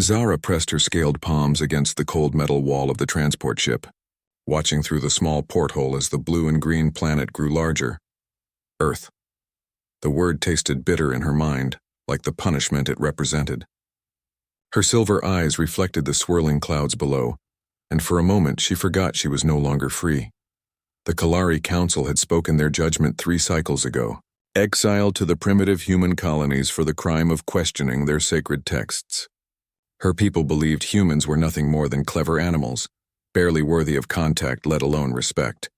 Zara pressed her scaled palms against the cold metal wall of the transport ship, watching through the small porthole as the blue and green planet grew larger. Earth. The word tasted bitter in her mind, like the punishment it represented. Her silver eyes reflected the swirling clouds below, and for a moment she forgot she was no longer free. The Kalari Council had spoken their judgment 3 cycles ago, exiled to the primitive human colonies for the crime of questioning their sacred texts. Her people believed humans were nothing more than clever animals, barely worthy of contact, let alone respect.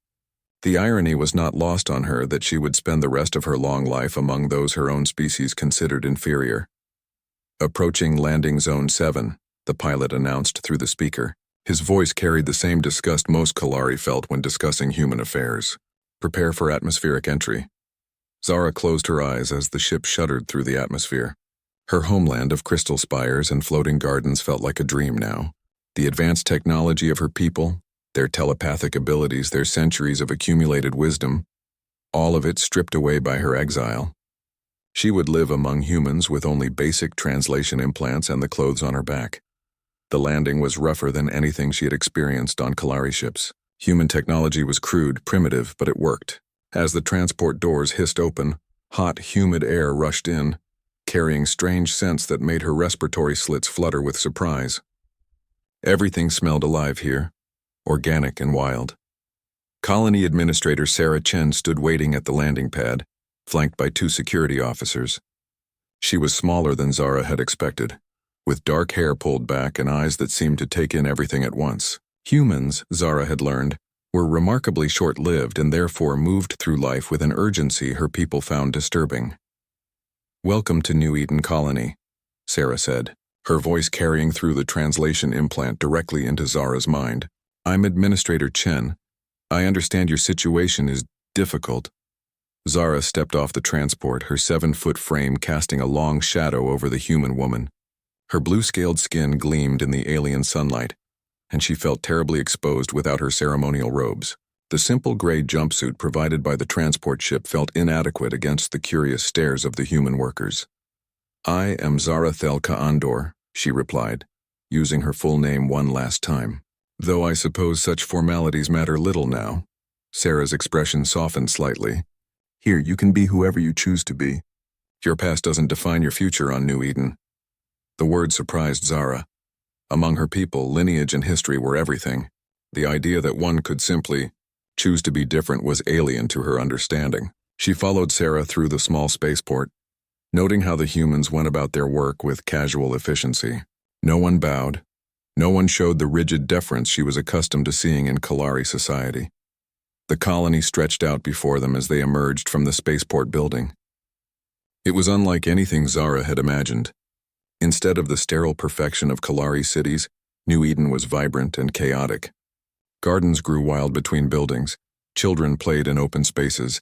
The irony was not lost on her that she would spend the rest of her long life among those her own species considered inferior. Approaching Landing Zone 7, the pilot announced through the speaker. His voice carried the same disgust most Kalari felt when discussing human affairs. Prepare for atmospheric entry. Zara closed her eyes as the ship shuddered through the atmosphere. Her homeland of crystal spires and floating gardens felt like a dream now. The advanced technology of her people, their telepathic abilities, their centuries of accumulated wisdom, all of it stripped away by her exile. She would live among humans with only basic translation implants and the clothes on her back. The landing was rougher than anything she had experienced on Kalari ships. Human technology was crude, primitive, but it worked. As the transport doors hissed open, hot, humid air rushed in, carrying strange scents that made her respiratory slits flutter with surprise. Everything smelled alive here, organic and wild. Colony Administrator Sarah Chen stood waiting at the landing pad, flanked by 2 security officers. She was smaller than Zara had expected, with dark hair pulled back and eyes that seemed to take in everything at once. Humans, Zara had learned, were remarkably short-lived and therefore moved through life with an urgency her people found disturbing. "Welcome to New Eden Colony," Sarah said, her voice carrying through the translation implant directly into Zara's mind. "I'm Administrator Chen. I understand your situation is difficult." Zara stepped off the transport, her 7-foot frame casting a long shadow over the human woman. Her blue-scaled skin gleamed in the alien sunlight, and she felt terribly exposed without her ceremonial robes. The simple gray jumpsuit provided by the transport ship felt inadequate against the curious stares of the human workers. "I am Zara Thelka Andor," she replied, using her full name one last time. "Though I suppose such formalities matter little now." Sarah's expression softened slightly. "Here, you can be whoever you choose to be. Your past doesn't define your future on New Eden." The word surprised Zara. Among her people, lineage and history were everything. The idea that one could simply choose to be different was alien to her understanding. She followed Sarah through the small spaceport, noting how the humans went about their work with casual efficiency. No one bowed. No one showed the rigid deference she was accustomed to seeing in Kalari society. The colony stretched out before them as they emerged from the spaceport building. It was unlike anything Zara had imagined. Instead of the sterile perfection of Kalari cities, New Eden was vibrant and chaotic. Gardens grew wild between buildings, children played in open spaces,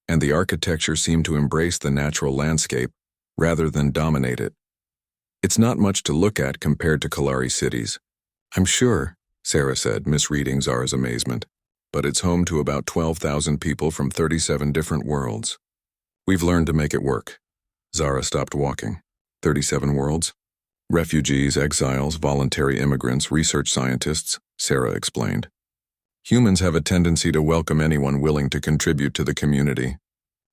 and the architecture seemed to embrace the natural landscape rather than dominate it. "It's not much to look at compared to Kalari cities." "I'm sure," Sarah said, misreading Zara's amazement, "but it's home to about 12,000 people from 37 different worlds. We've learned to make it work." Zara stopped walking. 37 worlds? Refugees, exiles, voluntary immigrants, research scientists, Sarah explained. "Humans have a tendency to welcome anyone willing to contribute to the community.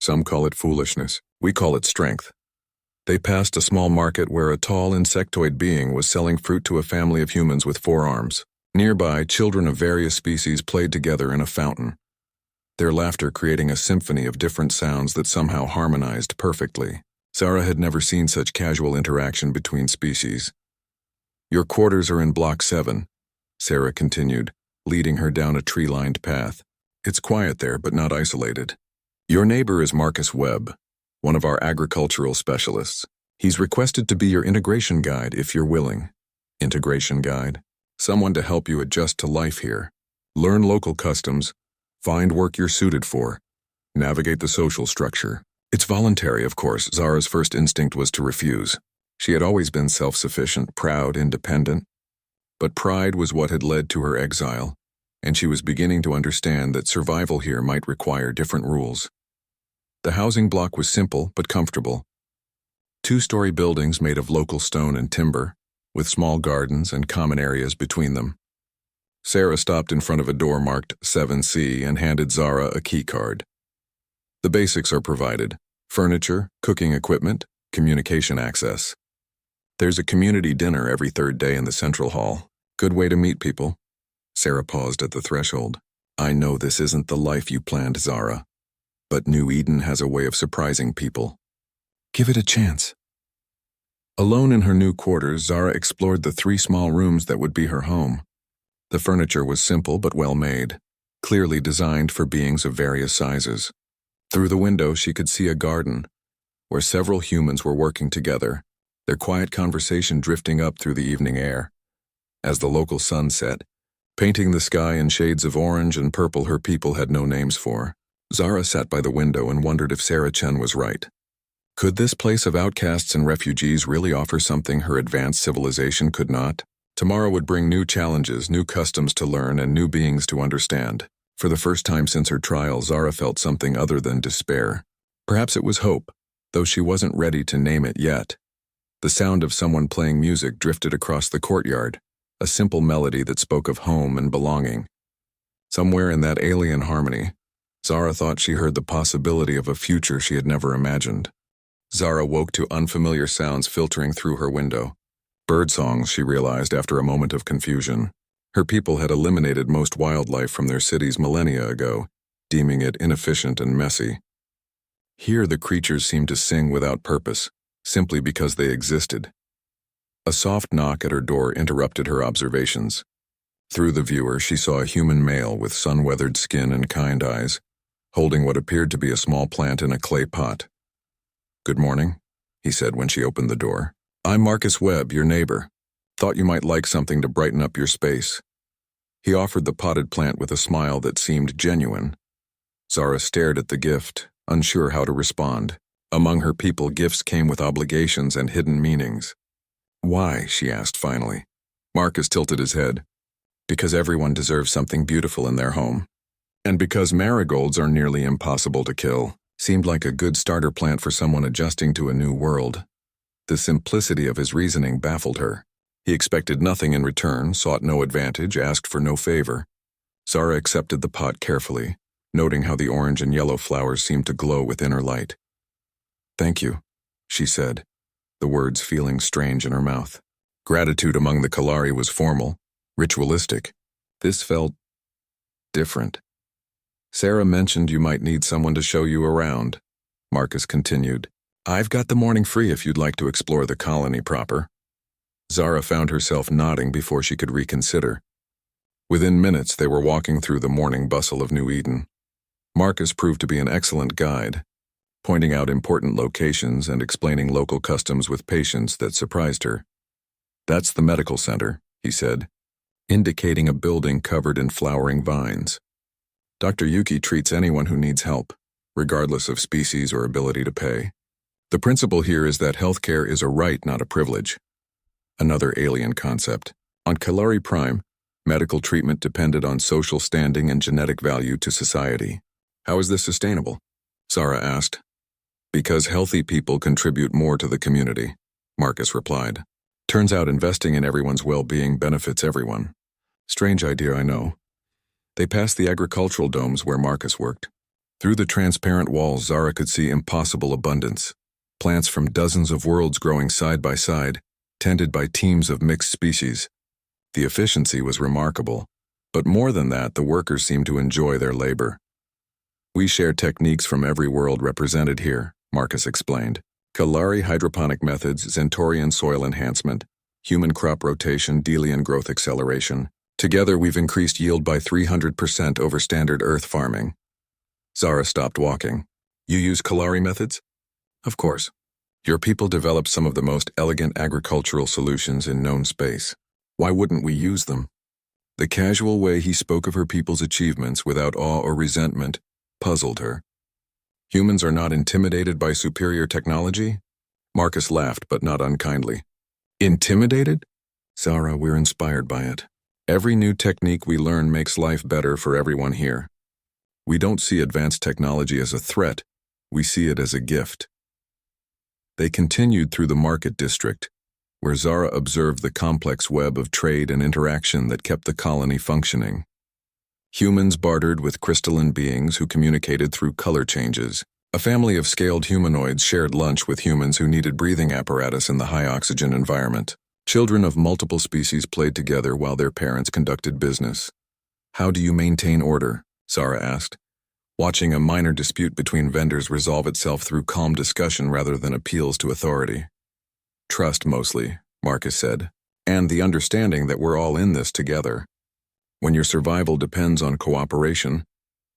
Some call it foolishness. We call it strength." They passed a small market where a tall insectoid being was selling fruit to a family of humans with 4 arms. Nearby, children of various species played together in a fountain, their laughter creating a symphony of different sounds that somehow harmonized perfectly. Zara had never seen such casual interaction between species. "Your quarters are in Block 7, Sarah continued, leading her down a tree-lined path. "It's quiet there, but not isolated. Your neighbor is Marcus Webb, one of our agricultural specialists. He's requested to be your integration guide if you're willing." "Integration guide?" "Someone to help you adjust to life here. Learn local customs, find work you're suited for, navigate the social structure." "It's voluntary, of course." Zara's first instinct was to refuse. She had always been self-sufficient, proud, independent. But pride was what had led to her exile, and she was beginning to understand that survival here might require different rules. The housing block was simple but comfortable. 2-story buildings made of local stone and timber, with small gardens and common areas between them. Sarah stopped in front of a door marked 7C and handed Zara a key card. The basics are provided: furniture, cooking equipment, communication access. There's a community dinner every third day in the central hall. Good way to meet people. Sarah paused at the threshold. I know this isn't the life you planned, Zara, but New Eden has a way of surprising people. Give it a chance. Alone in her new quarters, Zara explored the 3 small rooms that would be her home. The furniture was simple but well made, clearly designed for beings of various sizes. Through the window, she could see a garden, where several humans were working together, their quiet conversation drifting up through the evening air. As the local sun set, painting the sky in shades of orange and purple her people had no names for, Zara sat by the window and wondered if Sarah Chen was right. Could this place of outcasts and refugees really offer something her advanced civilization could not? Tomorrow would bring new challenges, new customs to learn, and new beings to understand. For the first time since her trial, Zara felt something other than despair. Perhaps it was hope, though she wasn't ready to name it yet. The sound of someone playing music drifted across the courtyard, a simple melody that spoke of home and belonging. Somewhere in that alien harmony, Zara thought she heard the possibility of a future she had never imagined. Zara woke to unfamiliar sounds filtering through her window. Birdsongs, she realized after a moment of confusion. Her people had eliminated most wildlife from their cities millennia ago, deeming it inefficient and messy. Here the creatures seemed to sing without purpose, simply because they existed. A soft knock at her door interrupted her observations. Through the viewer, she saw a human male with sun-weathered skin and kind eyes, holding what appeared to be a small plant in a clay pot. Good morning, he said when she opened the door. I'm Marcus Webb, your neighbor. Thought you might like something to brighten up your space. He offered the potted plant with a smile that seemed genuine. Zara stared at the gift, unsure how to respond. Among her people, gifts came with obligations and hidden meanings. Why? She asked finally. Marcus tilted his head. Because everyone deserves something beautiful in their home. And because marigolds are nearly impossible to kill. Seemed like a good starter plant for someone adjusting to a new world. The simplicity of his reasoning baffled her. He expected nothing in return, sought no advantage, asked for no favor. Zara accepted the pot carefully, noting how the orange and yellow flowers seemed to glow with inner light. Thank you, she said, the words feeling strange in her mouth. Gratitude among the Kalari was formal, ritualistic. This felt different. Sarah mentioned you might need someone to show you around, Marcus continued. I've got the morning free if you'd like to explore the colony proper. Zara found herself nodding before she could reconsider. Within minutes, they were walking through the morning bustle of New Eden. Marcus proved to be an excellent guide, pointing out important locations and explaining local customs with patience that surprised her. That's the medical center, he said, indicating a building covered in flowering vines. Dr. Yuki treats anyone who needs help, regardless of species or ability to pay. The principle here is that healthcare is a right, not a privilege. Another alien concept. On Kalari Prime, medical treatment depended on social standing and genetic value to society. How is this sustainable? Zara asked. Because healthy people contribute more to the community, Marcus replied. Turns out investing in everyone's well-being benefits everyone. Strange idea, I know. They passed the agricultural domes where Marcus worked. Through the transparent walls, Zara could see impossible abundance. Plants from dozens of worlds growing side by side, tended by teams of mixed species. The efficiency was remarkable, but more than that, the workers seemed to enjoy their labor. We share techniques from every world represented here, Marcus explained. Kalari hydroponic methods, Zentorian soil enhancement, human crop rotation, Delian growth acceleration. Together, we've increased yield by 300% over standard earth farming. Zara stopped walking. You use Kalari methods? Of course. Your people developed some of the most elegant agricultural solutions in known space. Why wouldn't we use them? The casual way he spoke of her people's achievements without awe or resentment puzzled her. Humans are not intimidated by superior technology? Marcus laughed, but not unkindly. Intimidated? Zara, we're inspired by it. Every new technique we learn makes life better for everyone here. We don't see advanced technology as a threat, we see it as a gift. They continued through the market district, where Zara observed the complex web of trade and interaction that kept the colony functioning. Humans bartered with crystalline beings who communicated through color changes. A family of scaled humanoids shared lunch with humans who needed breathing apparatus in the high-oxygen environment. Children of multiple species played together while their parents conducted business. "How do you maintain order?" Zara asked, watching a minor dispute between vendors resolve itself through calm discussion rather than appeals to authority. "Trust, mostly," Marcus said, "and the understanding that we're all in this together. When your survival depends on cooperation,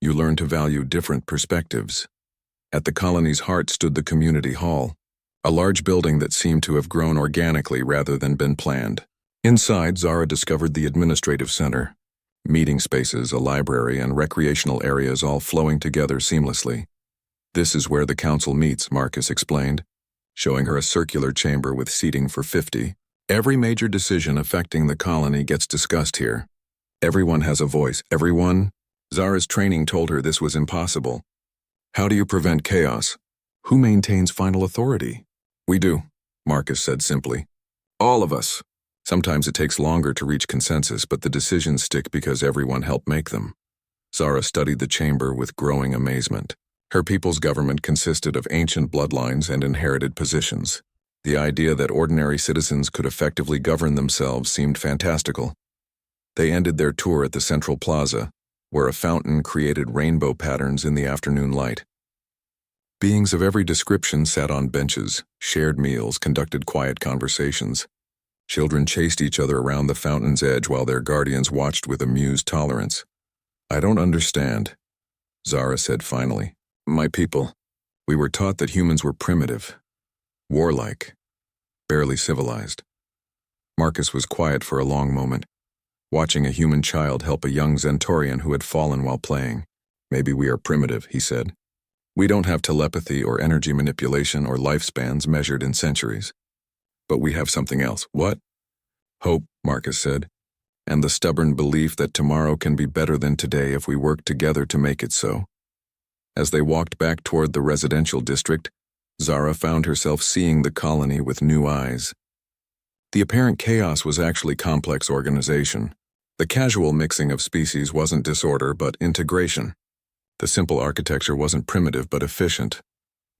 you learn to value different perspectives." At the colony's heart stood the community hall, a large building that seemed to have grown organically rather than been planned. Inside, Zara discovered the administrative center, meeting spaces, a library, and recreational areas all flowing together seamlessly. "This is where the council meets," Marcus explained, showing her a circular chamber with seating for 50. "Every major decision affecting the colony gets discussed here. Everyone has a voice. Everyone." Zara's training told her this was impossible. "How do you prevent chaos? Who maintains final authority?" "We do," Marcus said simply. "All of us. Sometimes it takes longer to reach consensus, but the decisions stick because everyone helped make them." Zara studied the chamber with growing amazement. Her people's government consisted of ancient bloodlines and inherited positions. The idea that ordinary citizens could effectively govern themselves seemed fantastical. They ended their tour at the central plaza, where a fountain created rainbow patterns in the afternoon light. Beings of every description sat on benches, shared meals, conducted quiet conversations. Children chased each other around the fountain's edge while their guardians watched with amused tolerance. "I don't understand," Zara said finally. "My people, we were taught that humans were primitive, warlike, barely civilized." Marcus was quiet for a long moment, watching a human child help a young Zentorian who had fallen while playing. "Maybe we are primitive," he said. "We don't have telepathy or energy manipulation or lifespans measured in centuries. But we have something else." "What?" "Hope," Marcus said, "and the stubborn belief that tomorrow can be better than today if we work together to make it so." As they walked back toward the residential district, Zara found herself seeing the colony with new eyes. The apparent chaos was actually complex organization. The casual mixing of species wasn't disorder but integration. The simple architecture wasn't primitive but efficient.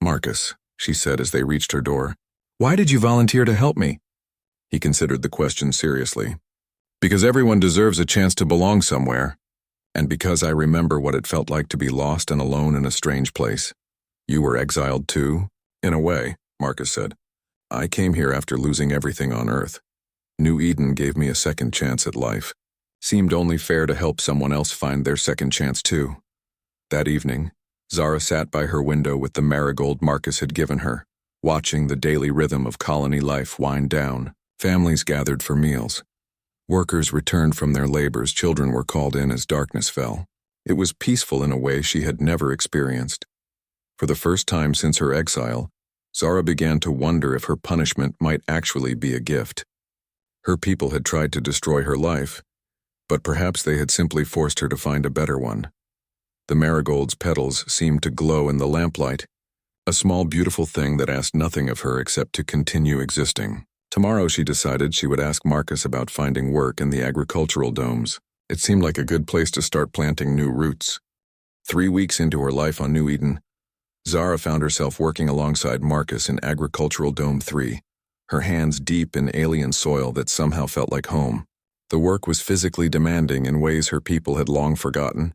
"Marcus," she said as they reached her door, "why did you volunteer to help me?" He considered the question seriously. "Because everyone deserves a chance to belong somewhere, and because I remember what it felt like to be lost and alone in a strange place." "You were exiled too?" "In a way," Marcus said. "I came here after losing everything on Earth. New Eden gave me a second chance at life. Seemed only fair to help someone else find their second chance too." That evening, Zara sat by her window with the marigold Marcus had given her, watching the daily rhythm of colony life wind down. Families gathered for meals. Workers returned from their labors, children were called in as darkness fell. It was peaceful in a way she had never experienced. For the first time since her exile, Zara began to wonder if her punishment might actually be a gift. Her people had tried to destroy her life, but perhaps they had simply forced her to find a better one. The marigold's petals seemed to glow in the lamplight, a small beautiful thing that asked nothing of her except to continue existing. Tomorrow she decided she would ask Marcus about finding work in the agricultural domes. It seemed like a good place to start planting new roots. 3 weeks into her life on New Eden, Zara found herself working alongside Marcus in Agricultural Dome 3, her hands deep in alien soil that somehow felt like home. The work was physically demanding in ways her people had long forgotten,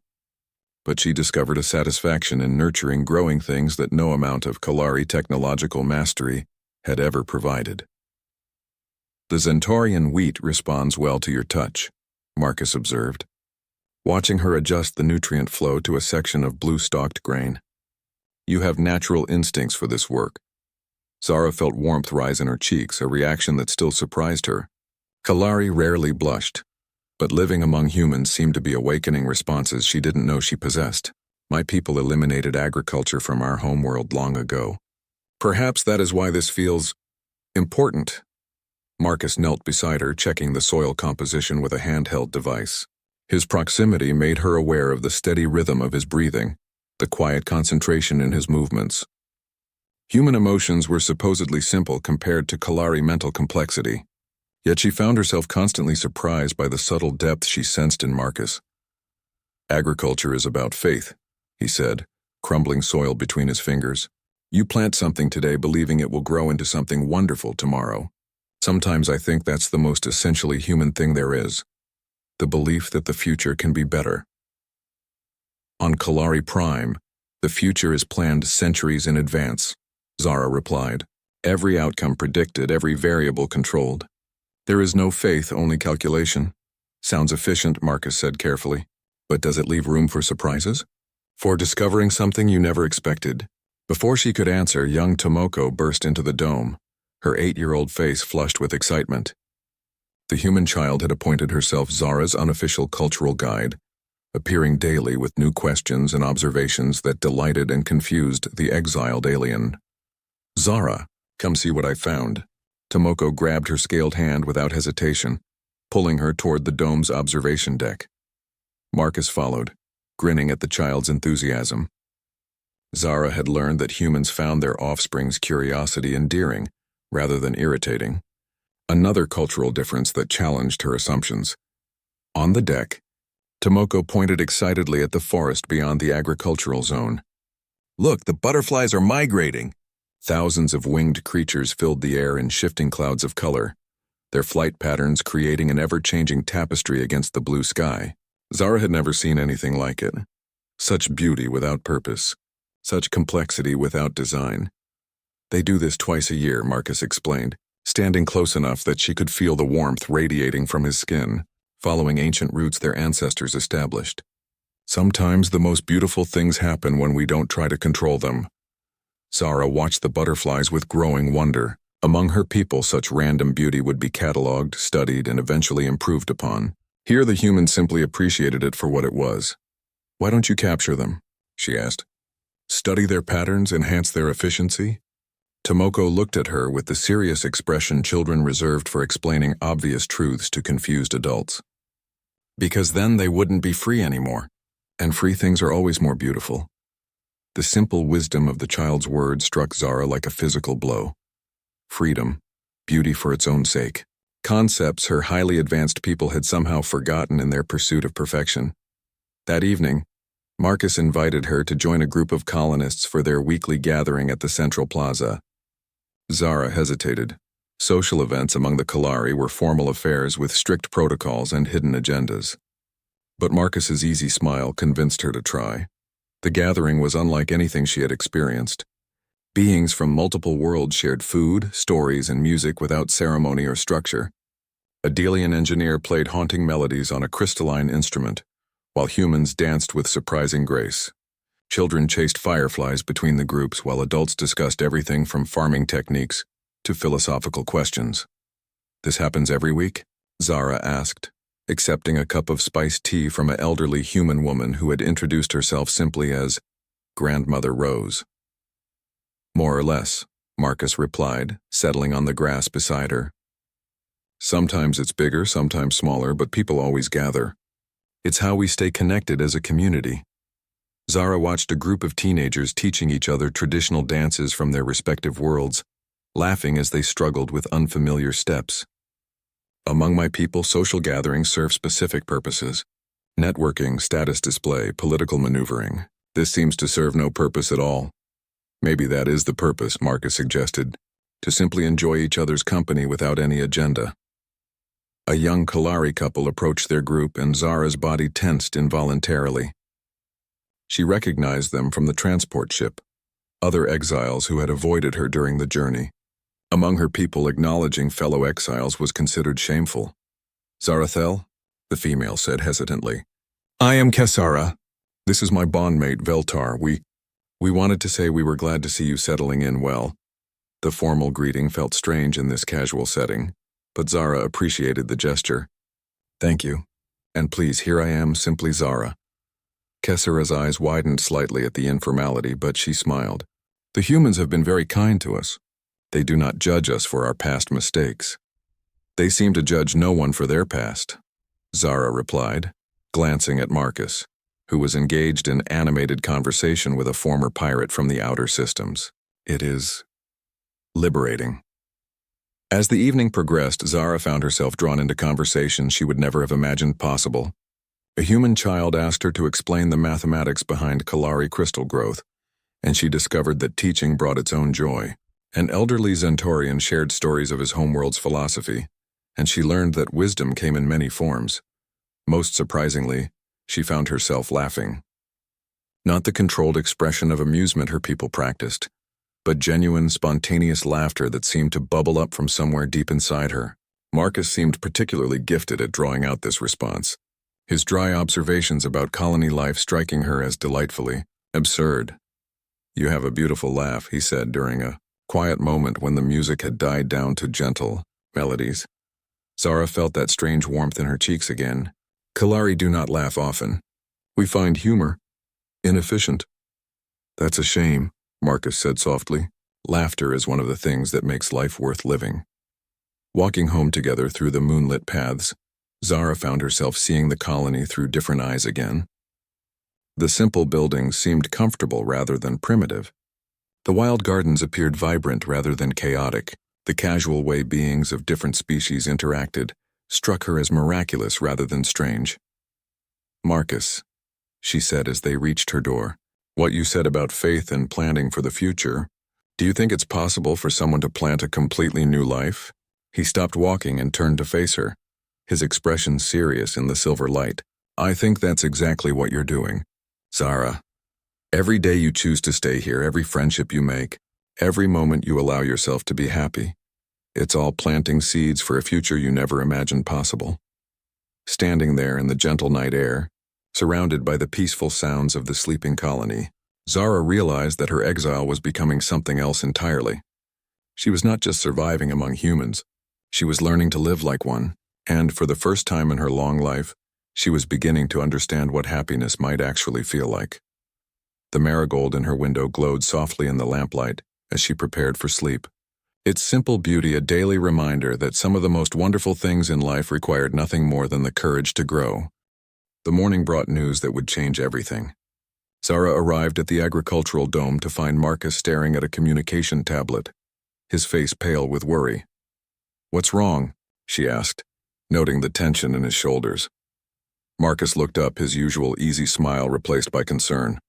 but she discovered a satisfaction in nurturing growing things that no amount of Kalari technological mastery had ever provided. "The Zentorian wheat responds well to your touch," Marcus observed, watching her adjust the nutrient flow to a section of blue-stalked grain. "You have natural instincts for this work." Zara felt warmth rise in her cheeks, a reaction that still surprised her. Kalari rarely blushed, but living among humans seemed to be awakening responses she didn't know she possessed. "My people eliminated agriculture from our homeworld long ago. Perhaps that is why this feels important." Marcus knelt beside her, checking the soil composition with a handheld device. His proximity made her aware of the steady rhythm of his breathing, the quiet concentration in his movements. Human emotions were supposedly simple compared to Kalari mental complexity, yet she found herself constantly surprised by the subtle depth she sensed in Marcus. Agriculture is about faith, he said, crumbling soil between his fingers. You plant something today believing it will grow into something wonderful tomorrow. Sometimes I think that's the most essentially human thing there is. The belief that the future can be better. On Kalari Prime, the future is planned centuries in advance, Zara replied. Every outcome predicted, every variable controlled. There is no faith, only calculation. Sounds efficient, Marcus said carefully. But does it leave room for surprises? For discovering something you never expected? Before she could answer, young Tomoko burst into the dome, her 8-year-old face flushed with excitement. The human child had appointed herself Zara's unofficial cultural guide, appearing daily with new questions and observations that delighted and confused the exiled alien. Zara, come see what I found. Tomoko grabbed her scaled hand without hesitation, pulling her toward the dome's observation deck. Marcus followed, grinning at the child's enthusiasm. Zara had learned that humans found their offspring's curiosity endearing, rather than irritating. Another cultural difference that challenged her assumptions. On the deck, Tomoko pointed excitedly at the forest beyond the agricultural zone. Look, the butterflies are migrating! Thousands of winged creatures filled the air in shifting clouds of color, their flight patterns creating an ever-changing tapestry against the blue sky. Zara had never seen anything like it. Such beauty without purpose. Such complexity without design. They do this twice a year, Marcus explained, standing close enough that she could feel the warmth radiating from his skin, following ancient routes their ancestors established. Sometimes the most beautiful things happen when we don't try to control them. Zara watched the butterflies with growing wonder. Among her people, such random beauty would be catalogued, studied, and eventually improved upon. Here the humans simply appreciated it for what it was. Why don't you capture them? She asked. Study their patterns, enhance their efficiency? Tomoko looked at her with the serious expression children reserved for explaining obvious truths to confused adults. Because then they wouldn't be free anymore, and free things are always more beautiful. The simple wisdom of the child's words struck Zara like a physical blow. Freedom, beauty for its own sake. Concepts her highly advanced people had somehow forgotten in their pursuit of perfection. That evening, Marcus invited her to join a group of colonists for their weekly gathering at the Central Plaza. Zara hesitated. Social events among the Kalari were formal affairs with strict protocols and hidden agendas. But Marcus's easy smile convinced her to try. The gathering was unlike anything she had experienced. Beings from multiple worlds shared food, stories, and music without ceremony or structure. A Delian engineer played haunting melodies on a crystalline instrument, while humans danced with surprising grace. Children chased fireflies between the groups while adults discussed everything from farming techniques to philosophical questions. This happens every week? Zara asked, accepting a cup of spiced tea from an elderly human woman who had introduced herself simply as Grandmother Rose. More or less, Marcus replied, settling on the grass beside her. Sometimes it's bigger, sometimes smaller, but people always gather. It's how we stay connected as a community. Zara watched a group of teenagers teaching each other traditional dances from their respective worlds, laughing as they struggled with unfamiliar steps. Among my people, social gatherings serve specific purposes. Networking, status display, political maneuvering. This seems to serve no purpose at all. Maybe that is the purpose, Marcus suggested, to simply enjoy each other's company without any agenda. A young Kalari couple approached their group and Zara's body tensed involuntarily. She recognized them from the transport ship, other exiles who had avoided her during the journey. Among her people, acknowledging fellow exiles was considered shameful. Zarathel, the female said hesitantly. I am Kessara. This is my bondmate, Veltar. We wanted to say we were glad to see you settling in well. The formal greeting felt strange in this casual setting, but Zara appreciated the gesture. Thank you. And please, here I am, simply Zara. Kessara's eyes widened slightly at the informality, but she smiled. The humans have been very kind to us. They do not judge us for our past mistakes. They seem to judge no one for their past, Zara replied, glancing at Marcus, who was engaged in animated conversation with a former pirate from the outer systems. It is liberating. As the evening progressed, Zara found herself drawn into conversations she would never have imagined possible. A human child asked her to explain the mathematics behind Kalari crystal growth, and she discovered that teaching brought its own joy. An elderly Zentaurian shared stories of his homeworld's philosophy, and she learned that wisdom came in many forms. Most surprisingly, she found herself laughing. Not the controlled expression of amusement her people practiced, but genuine, spontaneous laughter that seemed to bubble up from somewhere deep inside her. Marcus seemed particularly gifted at drawing out this response, his dry observations about colony life striking her as delightfully absurd. "You have a beautiful laugh," he said during a quiet moment when the music had died down to gentle melodies. Zara felt that strange warmth in her cheeks again. "Kalari do not laugh often. We find humor inefficient." "That's a shame," Marcus said softly. "Laughter is one of the things that makes life worth living." Walking home together through the moonlit paths, Zara found herself seeing the colony through different eyes again. The simple buildings seemed comfortable rather than primitive. The wild gardens appeared vibrant rather than chaotic. The casual way beings of different species interacted struck her as miraculous rather than strange. "Marcus," she said as they reached her door, "what you said about faith and planning for the future, do you think it's possible for someone to plant a completely new life?" He stopped walking and turned to face her, his expression serious in the silver light. "I think that's exactly what you're doing, Zara. Every day you choose to stay here, every friendship you make, every moment you allow yourself to be happy, it's all planting seeds for a future you never imagined possible." Standing there in the gentle night air, surrounded by the peaceful sounds of the sleeping colony, Zara realized that her exile was becoming something else entirely. She was not just surviving among humans, she was learning to live like one, and for the first time in her long life, she was beginning to understand what happiness might actually feel like. The marigold in her window glowed softly in the lamplight as she prepared for sleep. Its simple beauty a daily reminder that some of the most wonderful things in life required nothing more than the courage to grow. The morning brought news that would change everything. Zara arrived at the agricultural dome to find Marcus staring at a communication tablet, his face pale with worry. "What's wrong?" she asked, noting the tension in his shoulders. Marcus looked up, his usual easy smile replaced by concern.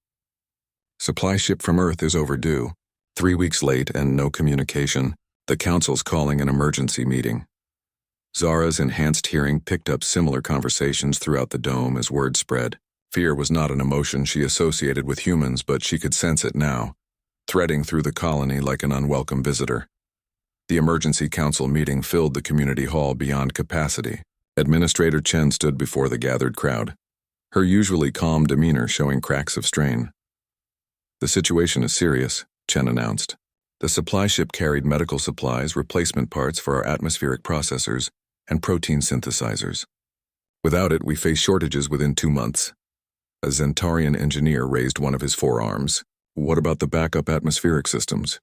"Supply ship from Earth is overdue. 3 weeks late and no communication. The council's calling an emergency meeting." Zara's enhanced hearing picked up similar conversations throughout the dome as word spread. Fear was not an emotion she associated with humans, but she could sense it now, threading through the colony like an unwelcome visitor. The emergency council meeting filled the community hall beyond capacity. Administrator Chen stood before the gathered crowd, her usually calm demeanor showing cracks of strain. "The situation is serious," Chen announced. "The supply ship carried medical supplies, replacement parts for our atmospheric processors, and protein synthesizers. Without it, we face shortages within 2 months." A Zentaurian engineer raised one of his forearms. "What about the backup atmospheric systems?"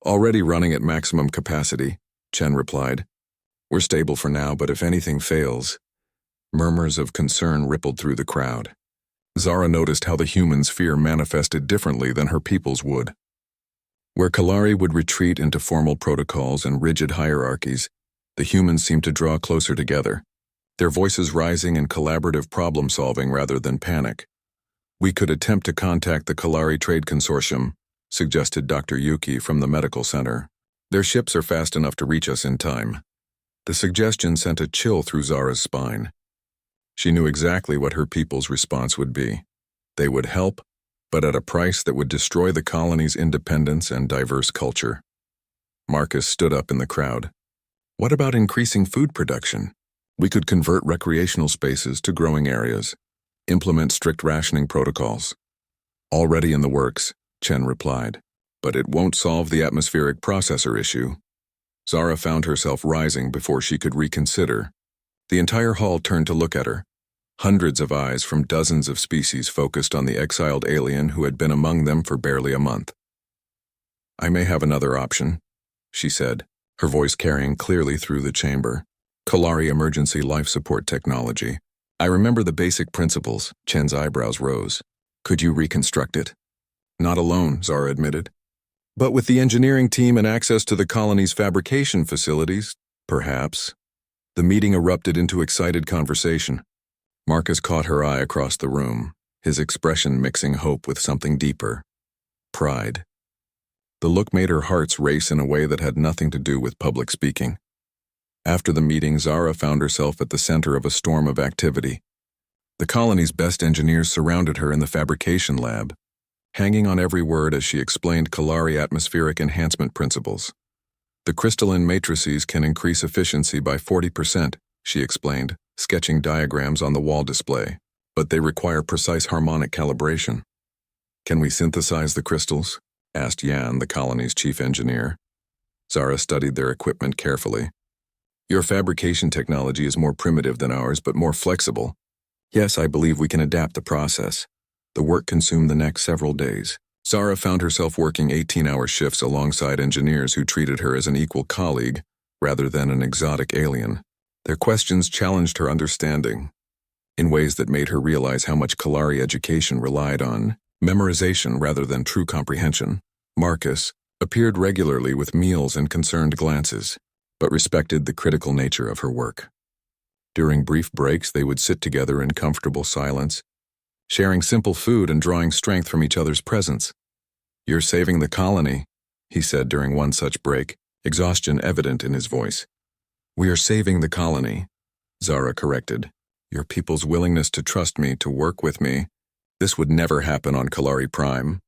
"Already running at maximum capacity," Chen replied. "We're stable for now, but if anything fails..." Murmurs of concern rippled through the crowd. Zara noticed how the humans' fear manifested differently than her people's would. Where Kalari would retreat into formal protocols and rigid hierarchies, the humans seemed to draw closer together, their voices rising in collaborative problem-solving rather than panic. "We could attempt to contact the Kalari Trade Consortium," suggested Dr. Yuki from the medical center. "Their ships are fast enough to reach us in time." The suggestion sent a chill through Zara's spine. She knew exactly what her people's response would be. They would help, but at a price that would destroy the colony's independence and diverse culture. Marcus stood up in the crowd. "What about increasing food production? We could convert recreational spaces to growing areas, implement strict rationing protocols." "Already in the works," Chen replied, "but it won't solve the atmospheric processor issue." Zara found herself rising before she could reconsider. The entire hall turned to look at her. Hundreds of eyes from dozens of species focused on the exiled alien who had been among them for barely a month. "I may have another option," she said, her voice carrying clearly through the chamber. "Kalari emergency life support technology. I remember the basic principles." Chen's eyebrows rose. "Could you reconstruct it?" "Not alone," Zara admitted. But with the engineering team and access to the colony's fabrication facilities, perhaps. The meeting erupted into excited conversation. Marcus caught her eye across the room, his expression mixing hope with something deeper. Pride. The look made her hearts race in a way that had nothing to do with public speaking. After the meeting, Zara found herself at the center of a storm of activity. The colony's best engineers surrounded her in the fabrication lab, hanging on every word as she explained Kalari atmospheric enhancement principles. The crystalline matrices can increase efficiency by 40%, she explained, sketching diagrams on the wall display, but they require precise harmonic calibration. Can we synthesize the crystals? Asked Yan, the colony's chief engineer. Zara studied their equipment carefully. Your fabrication technology is more primitive than ours, but more flexible. Yes, I believe we can adapt the process. The work consumed the next several days. Zara found herself working 18-hour shifts alongside engineers who treated her as an equal colleague rather than an exotic alien. Their questions challenged her understanding in ways that made her realize how much Kalari education relied on memorization rather than true comprehension. Marcus appeared regularly with meals and concerned glances, but respected the critical nature of her work. During brief breaks, they would sit together in comfortable silence, sharing simple food and drawing strength from each other's presence. You're saving the colony, he said during one such break, exhaustion evident in his voice. We are saving the colony, Zara corrected. Your people's willingness to trust me, to work with me. This would never happen on Kalari Prime.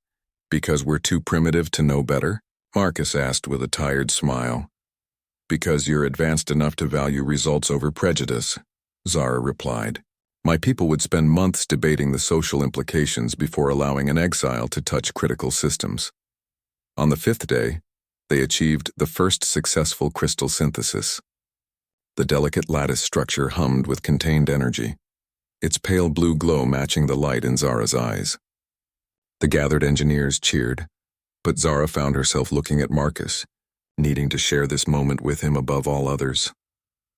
Because we're too primitive to know better? Marcus asked with a tired smile. Because you're advanced enough to value results over prejudice, Zara replied. My people would spend months debating the social implications before allowing an exile to touch critical systems. On the 5th day, they achieved the first successful crystal synthesis. The delicate lattice structure hummed with contained energy, its pale blue glow matching the light in Zara's eyes. The gathered engineers cheered, but Zara found herself looking at Marcus, needing to share this moment with him above all others.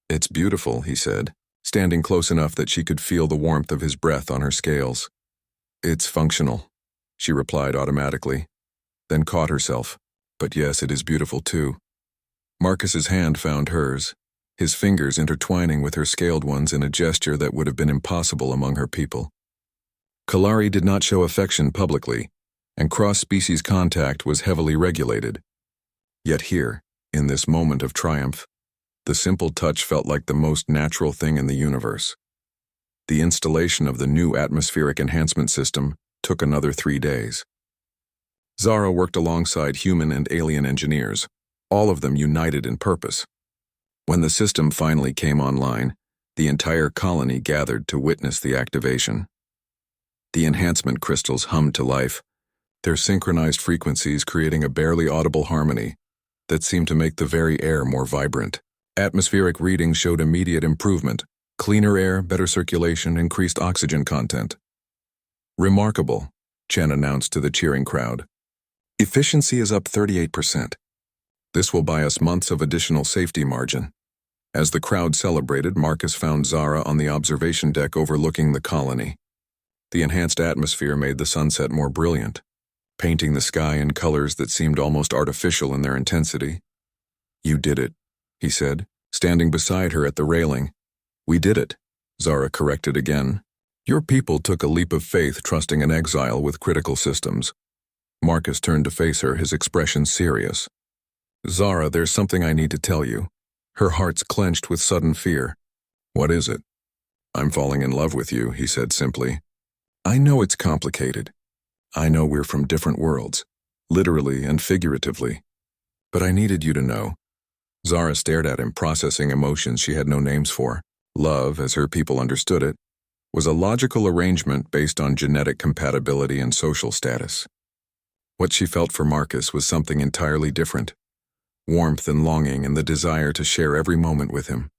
It's beautiful, he said, standing close enough that she could feel the warmth of his breath on her scales. It's functional, she replied automatically, then caught herself. But yes, it is beautiful too. Marcus's hand found hers, his fingers intertwining with her scaled ones in a gesture that would have been impossible among her people. Kalari did not show affection publicly, and cross-species contact was heavily regulated. Yet here, in this moment of triumph, the simple touch felt like the most natural thing in the universe. The installation of the new atmospheric enhancement system took another 3 days. Zara worked alongside human and alien engineers, all of them united in purpose. When the system finally came online, the entire colony gathered to witness the activation. The enhancement crystals hummed to life, their synchronized frequencies creating a barely audible harmony that seemed to make the very air more vibrant. Atmospheric readings showed immediate improvement: cleaner air, better circulation, increased oxygen content. Remarkable, Chen announced to the cheering crowd. Efficiency is up 38%. This will buy us months of additional safety margin. As the crowd celebrated, Marcus found Zara on the observation deck overlooking the colony. The enhanced atmosphere made the sunset more brilliant, painting the sky in colors that seemed almost artificial in their intensity. You did it, he said, standing beside her at the railing. We did it, Zara corrected again. Your people took a leap of faith trusting an exile with critical systems. Marcus turned to face her, his expression serious. Zara, there's something I need to tell you. Her heart's clenched with sudden fear. What is it? I'm falling in love with you, he said simply. I know it's complicated. I know we're from different worlds, literally and figuratively. But I needed you to know. Zara stared at him, processing emotions she had no names for. Love, as her people understood it, was a logical arrangement based on genetic compatibility and social status. What she felt for Marcus was something entirely different. Warmth and longing and the desire to share every moment with him.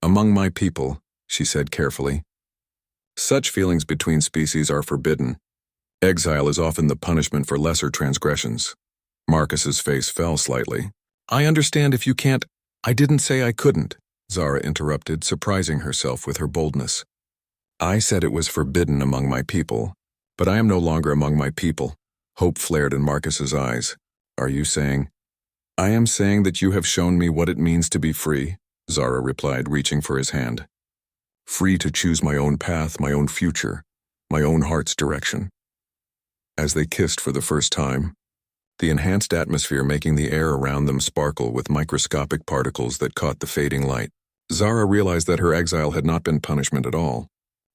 Among my people, she said carefully, such feelings between species are forbidden. Exile is often the punishment for lesser transgressions. Marcus's face fell slightly. I understand if you can't. I didn't say I couldn't, Zara interrupted, surprising herself with her boldness. I said it was forbidden among my people, but I am no longer among my people. Hope flared in Marcus's eyes. Are you saying? I am saying that you have shown me what it means to be free, Zara replied, reaching for his hand. Free to choose my own path, my own future, my own heart's direction. As they kissed for the first time, the enhanced atmosphere making the air around them sparkle with microscopic particles that caught the fading light, Zara realized that her exile had not been punishment at all.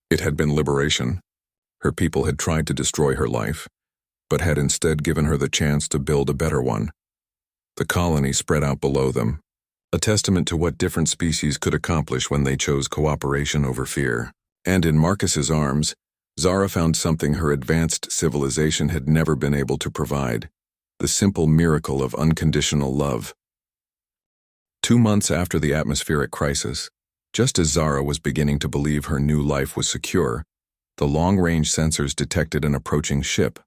It had been liberation. Her people had tried to destroy her life, but had instead given her the chance to build a better one. The colony spread out below them, a testament to what different species could accomplish when they chose cooperation over fear. And in Marcus's arms, Zara found something her advanced civilization had never been able to provide: the simple miracle of unconditional love. 2 months after the atmospheric crisis, just as Zara was beginning to believe her new life was secure, the long-range sensors detected an approaching ship.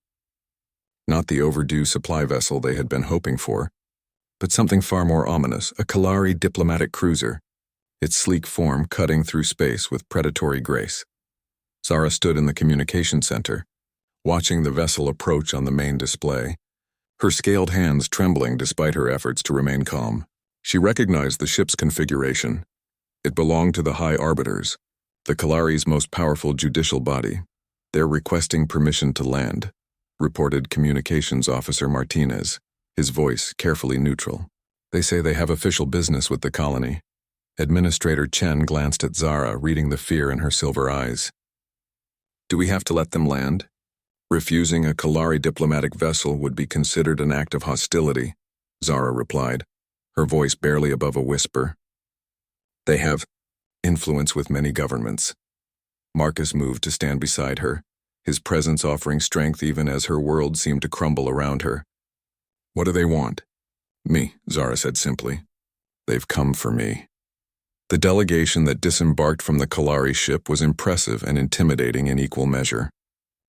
Not the overdue supply vessel they had been hoping for, but something far more ominous, a Kalari diplomatic cruiser, its sleek form cutting through space with predatory grace. Zara stood in the communication center, watching the vessel approach on the main display, her scaled hands trembling despite her efforts to remain calm. She recognized the ship's configuration. It belonged to the High Arbiters, the Kalari's most powerful judicial body. They're requesting permission to land, reported Communications Officer Martinez, his voice carefully neutral. They say they have official business with the colony. Administrator Chen glanced at Zara, reading the fear in her silver eyes. Do we have to let them land? Refusing a Kalari diplomatic vessel would be considered an act of hostility, Zara replied, her voice barely above a whisper. They have influence with many governments. Marcus moved to stand beside her, his presence offering strength even as her world seemed to crumble around her. What do they want? Me, Zara said simply. They've come for me. The delegation that disembarked from the Kalari ship was impressive and intimidating in equal measure.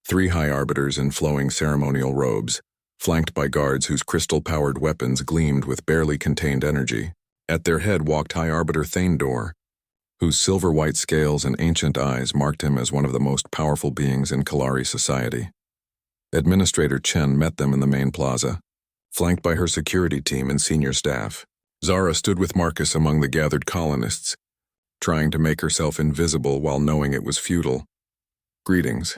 3 High Arbiters in flowing ceremonial robes, flanked by guards whose crystal-powered weapons gleamed with barely contained energy. At their head walked High Arbiter Thaindor, whose silver-white scales and ancient eyes marked him as one of the most powerful beings in Kalari society. Administrator Chen met them in the main plaza, flanked by her security team and senior staff. Zara stood with Marcus among the gathered colonists, trying to make herself invisible while knowing it was futile. Greetings,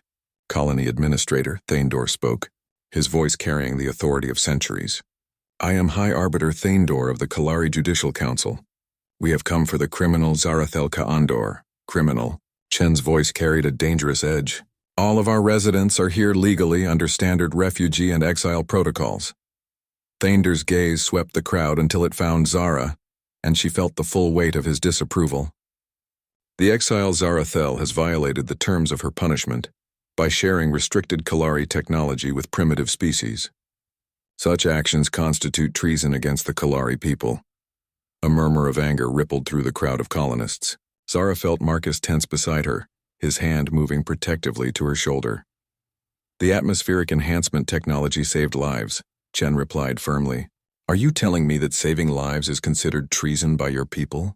Colony Administrator Thaindor spoke, his voice carrying the authority of centuries. I am High Arbiter Thaindor of the Kalari Judicial Council. We have come for the criminal Zarathel Kaandor. Criminal. Chen's voice carried a dangerous edge. All of our residents are here legally under standard refugee and exile protocols. Thaindor's gaze swept the crowd until it found Zara, and she felt the full weight of his disapproval. The exile Zarathel has violated the terms of her punishment by sharing restricted Kalari technology with primitive species. Such actions constitute treason against the Kalari people. A murmur of anger rippled through the crowd of colonists. Zara felt Marcus tense beside her, his hand moving protectively to her shoulder. The atmospheric enhancement technology saved lives, Chen replied firmly. Are you telling me that saving lives is considered treason by your people?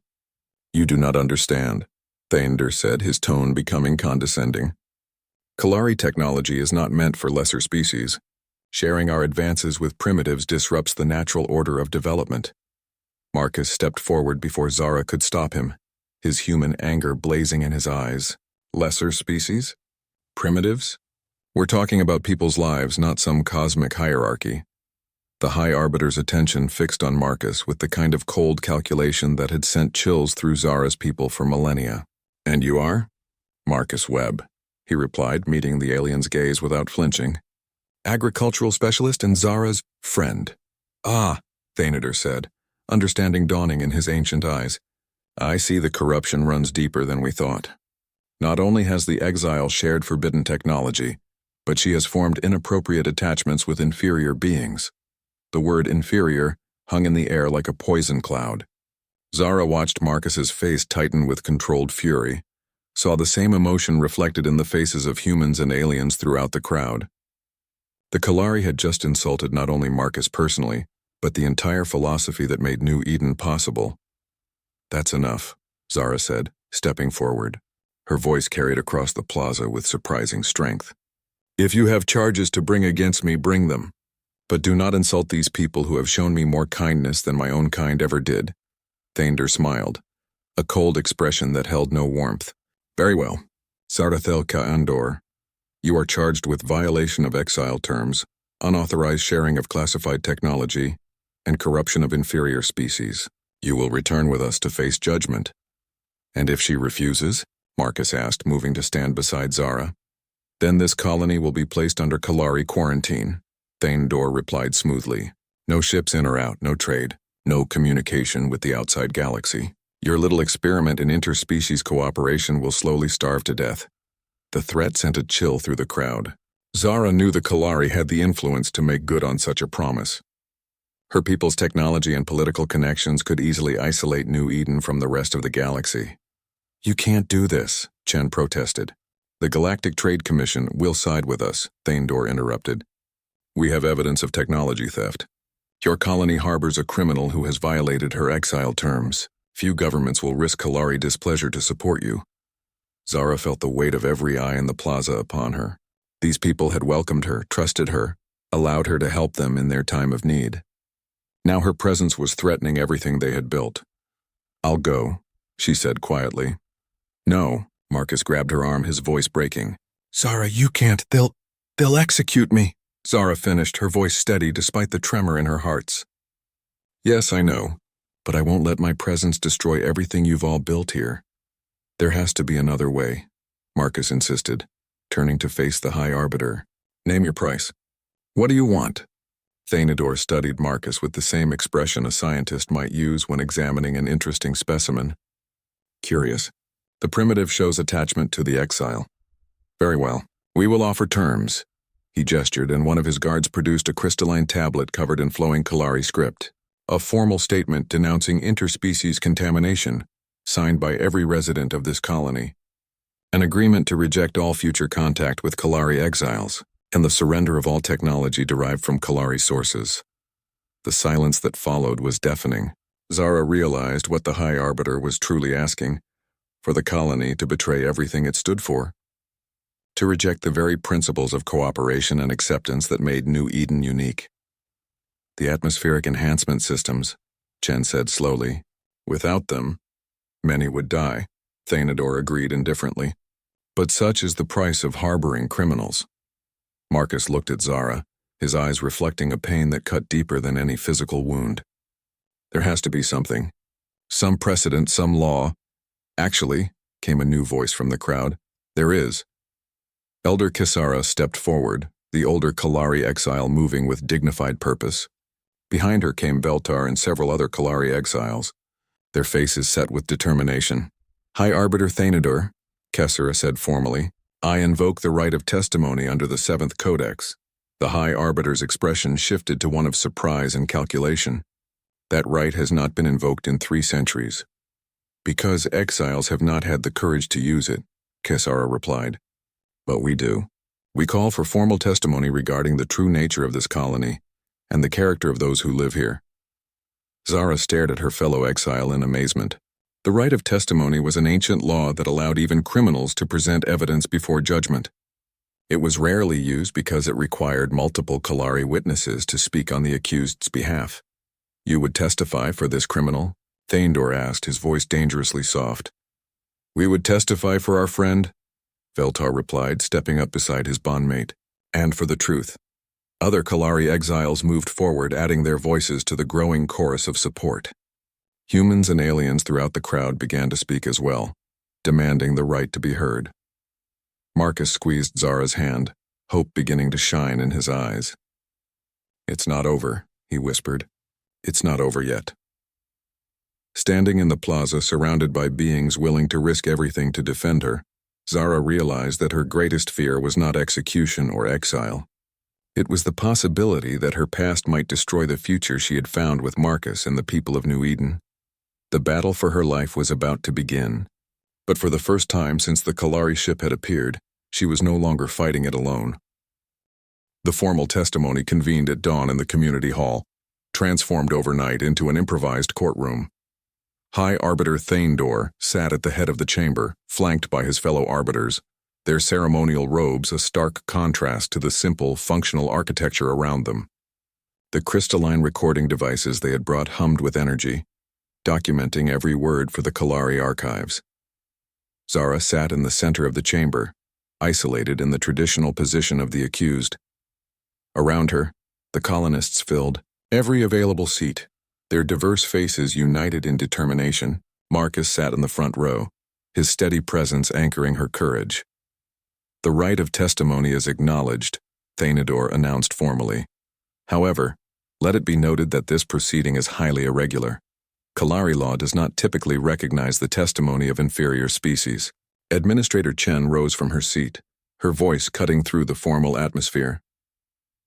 You do not understand, Thaindor said, his tone becoming condescending. Kalari technology is not meant for lesser species. Sharing our advances with primitives disrupts the natural order of development. Marcus stepped forward before Zara could stop him, his human anger blazing in his eyes. Lesser species? Primitives? We're talking about people's lives, not some cosmic hierarchy. The High Arbiter's attention fixed on Marcus with the kind of cold calculation that had sent chills through Zara's people for millennia. And you are? Marcus Webb, he replied, meeting the alien's gaze without flinching. Agricultural specialist and Zara's friend. Ah, Thaindor said, understanding dawning in his ancient eyes. I see the corruption runs deeper than we thought. Not only has the exile shared forbidden technology, but she has formed inappropriate attachments with inferior beings. The word inferior hung in the air like a poison cloud. Zara watched Marcus's face tighten with controlled fury, saw the same emotion reflected in the faces of humans and aliens throughout the crowd. The Kalari had just insulted not only Marcus personally, but the entire philosophy that made New Eden possible. That's enough, Zara said, stepping forward. Her voice carried across the plaza with surprising strength. If you have charges to bring against me, bring them. But do not insult these people who have shown me more kindness than my own kind ever did. Thander smiled, a cold expression that held no warmth. Very well. Sardathelka Andor, you are charged with violation of exile terms, unauthorized sharing of classified technology, and corruption of inferior species. You will return with us to face judgment. And if she refuses? Marcus asked, moving to stand beside Zara. Then this colony will be placed under Kalari quarantine. Thander replied smoothly. No ships in or out, no trade, no communication with the outside galaxy. Your little experiment in interspecies cooperation will slowly starve to death. The threat sent a chill through the crowd. Zara knew the Kalari had the influence to make good on such a promise. Her people's technology and political connections could easily isolate New Eden from the rest of the galaxy. You can't do this, Chen protested. The Galactic Trade Commission will side with us, Thander interrupted. We have evidence of technology theft. Your colony harbors a criminal who has violated her exile terms. Few governments will risk Kalari displeasure to support you. Zara felt the weight of every eye in the plaza upon her. These people had welcomed her, trusted her, allowed her to help them in their time of need. Now her presence was threatening everything they had built. I'll go, she said quietly. No, Marcus grabbed her arm, his voice breaking. Zara, you can't. They'll execute me. Zara finished, her voice steady despite the tremor in her hearts. Yes, I know, but I won't let my presence destroy everything you've all built here. There has to be another way, Marcus insisted, turning to face the High Arbiter. Name your price. What do you want? Thander studied Marcus with the same expression a scientist might use when examining an interesting specimen. Curious. The primitive shows attachment to the exile. Very well. We will offer terms. He gestured, and one of his guards produced a crystalline tablet covered in flowing Kalari script. A formal statement denouncing interspecies contamination, signed by every resident of this colony. An agreement to reject all future contact with Kalari exiles, and the surrender of all technology derived from Kalari sources. The silence that followed was deafening. Zara realized what the High Arbiter was truly asking, for the colony to betray everything it stood for. To reject the very principles of cooperation and acceptance that made New Eden unique. The atmospheric enhancement systems, Chen said slowly. Without them, many would die, Thander agreed indifferently. But such is the price of harboring criminals. Marcus looked at Zara, his eyes reflecting a pain that cut deeper than any physical wound. There has to be something. Some precedent, some law. Actually, came a new voice from the crowd. There is. Elder Kisara stepped forward, the older Kalari exile moving with dignified purpose. Behind her came Veltar and several other Kalari exiles, their faces set with determination. High Arbiter Thander, Kisara said formally, I invoke the right of testimony under the 7th Codex. The High Arbiter's expression shifted to one of surprise and calculation. That right has not been invoked in 3 centuries. Because exiles have not had the courage to use it, Kisara replied. But we do. We call for formal testimony regarding the true nature of this colony and the character of those who live here. Zara stared at her fellow exile in amazement. The right of testimony was an ancient law that allowed even criminals to present evidence before judgment. It was rarely used because it required multiple Kalari witnesses to speak on the accused's behalf. You would testify for this criminal? Thander asked, his voice dangerously soft. We would testify for our friend, Veltar replied, stepping up beside his bondmate. And for the truth. Other Kalari exiles moved forward, adding their voices to the growing chorus of support. Humans and aliens throughout the crowd began to speak as well, demanding the right to be heard. Marcus squeezed Zara's hand, hope beginning to shine in his eyes. It's not over, he whispered. It's not over yet. Standing in the plaza surrounded by beings willing to risk everything to defend her, Zara realized that her greatest fear was not execution or exile. It was the possibility that her past might destroy the future she had found with Marcus and the people of New Eden. The battle for her life was about to begin. But for the first time since the Kalari ship had appeared, she was no longer fighting it alone. The formal testimony convened at dawn in the community hall, transformed overnight into an improvised courtroom. High Arbiter Thander sat at the head of the chamber, flanked by his fellow arbiters, their ceremonial robes a stark contrast to the simple, functional architecture around them. The crystalline recording devices they had brought hummed with energy, documenting every word for the Kalari archives. Zara sat in the center of the chamber, isolated in the traditional position of the accused. Around her, the colonists filled every available seat, their diverse faces united in determination. Marcus sat in the front row, his steady presence anchoring her courage. "The right of testimony is acknowledged," Thanador announced formally. "However, let it be noted that this proceeding is highly irregular. Kalari law does not typically recognize the testimony of inferior species." Administrator Chen rose from her seat, her voice cutting through the formal atmosphere.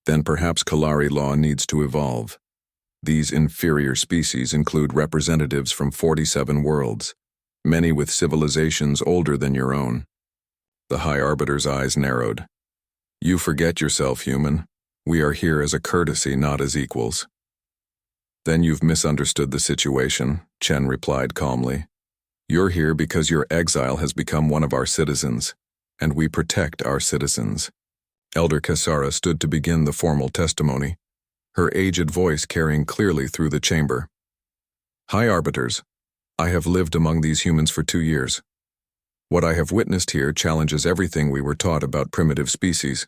"Then perhaps Kalari law needs to evolve. These inferior species include representatives from 47 worlds, many with civilizations older than your own." The High Arbiter's eyes narrowed. "You forget yourself, human. We are here as a courtesy, not as equals." "Then you've misunderstood the situation," Chen replied calmly. "You're here because your exile has become one of our citizens, and we protect our citizens." Elder Kasara stood to begin the formal testimony, her aged voice carrying clearly through the chamber. "High Arbiters, I have lived among these humans for 2 years. What I have witnessed here challenges everything we were taught about primitive species."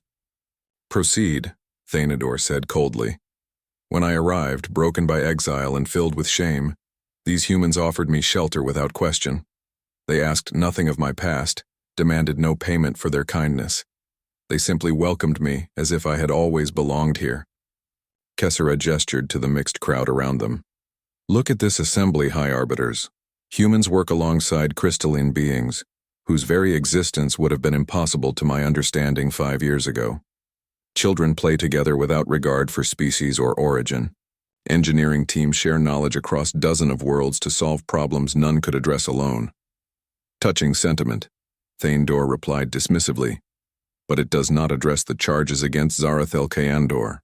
"Proceed," Thanador said coldly. "When I arrived, broken by exile and filled with shame, these humans offered me shelter without question. They asked nothing of my past, demanded no payment for their kindness. They simply welcomed me as if I had always belonged here." Kessera gestured to the mixed crowd around them. "Look at this assembly, High Arbiters. Humans work alongside crystalline beings, whose very existence would have been impossible to my understanding 5 years ago. Children play together without regard for species or origin. Engineering teams share knowledge across dozens of worlds to solve problems none could address alone." "Touching sentiment," Thanador replied dismissively, "but it does not address the charges against Zarathel Kayandor."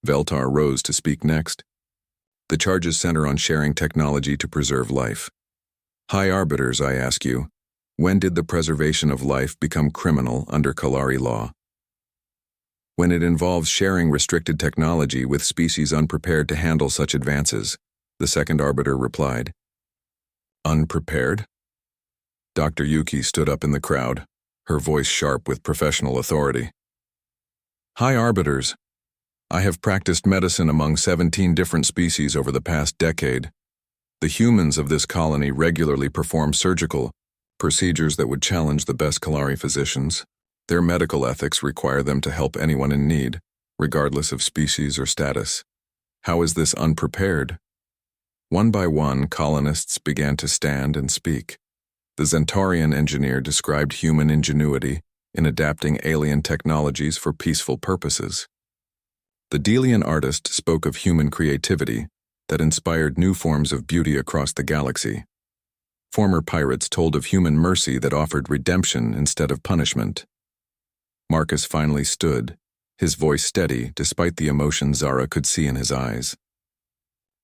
Veltar rose to speak next. "The charges center on sharing technology to preserve life. High Arbiters, I ask you, when did the preservation of life become criminal under Kalari law?" "When it involves sharing restricted technology with species unprepared to handle such advances," the second arbiter replied. "Unprepared?" Dr. Yuki stood up in the crowd, her voice sharp with professional authority. "High Arbiters, I have practiced medicine among 17 different species over the past decade. The humans of this colony regularly perform surgical procedures that would challenge the best Kalari physicians. Their medical ethics require them to help anyone in need, regardless of species or status. How is this unprepared?" One by one, colonists began to stand and speak. The Zentarian engineer described human ingenuity in adapting alien technologies for peaceful purposes. The Delian artist spoke of human creativity that inspired new forms of beauty across the galaxy. Former pirates told of human mercy that offered redemption instead of punishment. Marcus finally stood, his voice steady despite the emotion Zara could see in his eyes.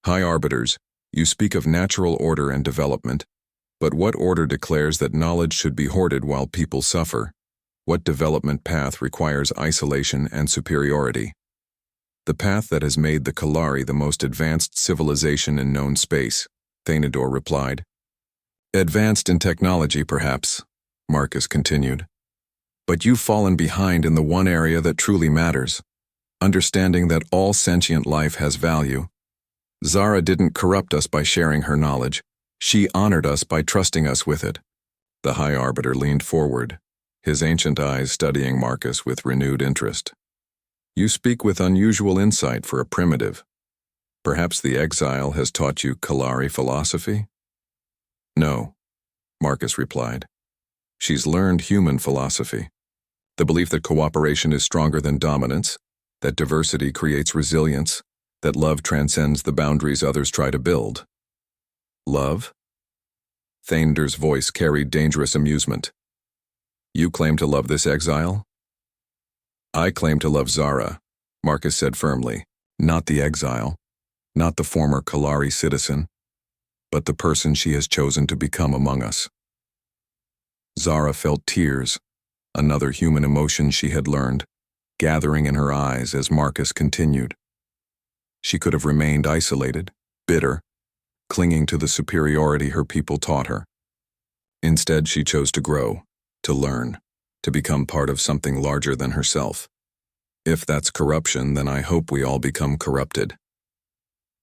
"High Arbiters, you speak of natural order and development, but what order declares that knowledge should be hoarded while people suffer? What development path requires isolation and superiority?" "The path that has made the Kalari the most advanced civilization in known space," Thanador replied. "Advanced in technology, perhaps," Marcus continued. "But you've fallen behind in the one area that truly matters, understanding that all sentient life has value. Zara didn't corrupt us by sharing her knowledge. She honored us by trusting us with it." The High Arbiter leaned forward, his ancient eyes studying Marcus with renewed interest. "You speak with unusual insight for a primitive. Perhaps the exile has taught you Kalari philosophy?" "No," Marcus replied. "She's learned human philosophy. The belief that cooperation is stronger than dominance, that diversity creates resilience, that love transcends the boundaries others try to build." "Love?" Thanador's voice carried dangerous amusement. "You claim to love this exile?" "I claim to love Zara," Marcus said firmly, "not the exile, not the former Kalari citizen, but the person she has chosen to become among us." Zara felt tears, another human emotion she had learned, gathering in her eyes as Marcus continued. She could have remained isolated, bitter, clinging to the superiority her people taught her. Instead, she chose to grow, to learn, to become part of something larger than herself. If that's corruption, then I hope we all become corrupted.